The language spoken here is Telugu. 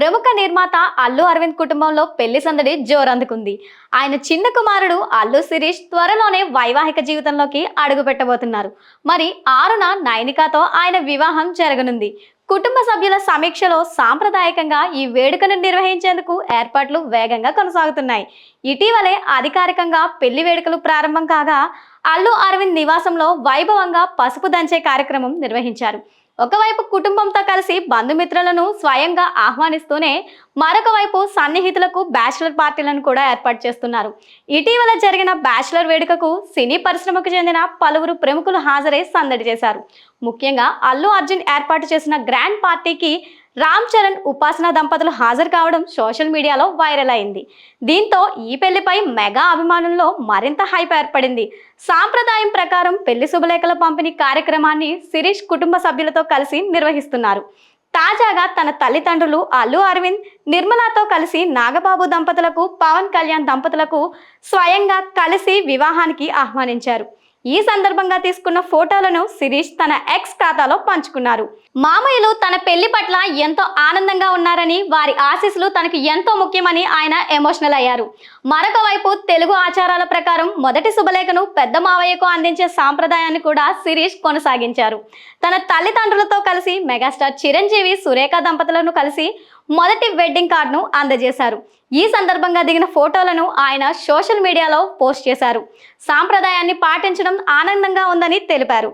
ప్రముఖ నిర్మాత అల్లు అరవింద్ కుటుంబంలో పెళ్లి సందడి జోరందుకుంది. ఆయన చిన్న కుమారుడు అల్లు శిరీష్ త్వరలోనే వైవాహిక జీవితంలోకి అడుగు పెట్టబోతున్నారు. మరి 6న నైనికాతో ఆయన వివాహం జరగనుంది. కుటుంబ సభ్యుల సమీక్షలో సాంప్రదాయకంగా ఈ వేడుకను నిర్వహించేందుకు ఏర్పాట్లు వేగంగా కొనసాగుతున్నాయి. ఇటీవలే అధికారికంగా పెళ్లి వేడుకలు ప్రారంభం కాగా అల్లు అరవింద్ నివాసంలో వైభవంగా పసుపు దంచే కార్యక్రమం నిర్వహించారు. ఒకవైపు కుటుంబంతో కలిసి బంధుమిత్రులను స్వయంగా ఆహ్వానిస్తూనే మరొక వైపు సన్నిహితులకు బ్యాచిలర్ పార్టీలను కూడా ఏర్పాటు చేస్తున్నారు. ఇటీవల జరిగిన బ్యాచిలర్ వేడుకకు సినీ పరిశ్రమకు చెందిన పలువురు ప్రముఖులు హాజరై సందడి చేశారు. ముఖ్యంగా అల్లు అర్జున్ ఏర్పాటు చేసిన గ్రాండ్ పార్టీకి రామ్ చరణ్, ఉపాసన దంపతులు హాజరు కావడం సోషల్ మీడియాలో వైరల్ అయింది. దీంతో ఈ పెళ్లిపై మెగా అభిమానుల్లో మరింత హైప్ ఏర్పడింది. సాంప్రదాయం ప్రకారం పెళ్లి శుభలేఖల పంపిణీ కార్యక్రమాన్ని శిరీష్ కుటుంబ సభ్యులతో కలిసి నిర్వహిస్తున్నారు. తాజాగా తన తల్లిదండ్రులు అల్లు అరవింద్, నిర్మలాతో కలిసి నాగబాబు దంపతులకు, పవన్ కళ్యాణ్ దంపతులకు స్వయంగా కలిసి వివాహానికి ఆహ్వానించారు. ఈ సందర్భంగా తీసుకున్న ఫోటోలను శిరీష్ తన ఎక్స్ ఖాతాలో పంచుకున్నారు. మామయ్యలు తన పెళ్లి పట్ల ఎంతో ఆనందంగా ఉన్నారని, వారి ఆశీస్సులు తనకు ఎంతో ముఖ్యమని ఆయన ఎమోషనల్ అయ్యారు. మరొక వైపు తెలుగు ఆచారాల ప్రకారం మొదటి శుభలేఖను పెద్ద మావయ్యకు అందించే సాంప్రదాయాన్ని కూడా శిరీష్ కొనసాగించారు. తన తల్లిదండ్రులతో కలిసి మెగాస్టార్ చిరంజీవి, సురేఖ దంపతులను కలిసి మొదటి వెడ్డింగ్ కార్డును అందజేశారు. ఈ సందర్భంగా దిగిన ఫోటోలను ఆయన సోషల్ మీడియాలో పోస్ట్ చేశారు. సాంప్రదాయాన్ని పాటించడం ఆనందంగా ఉందని తెలిపారు.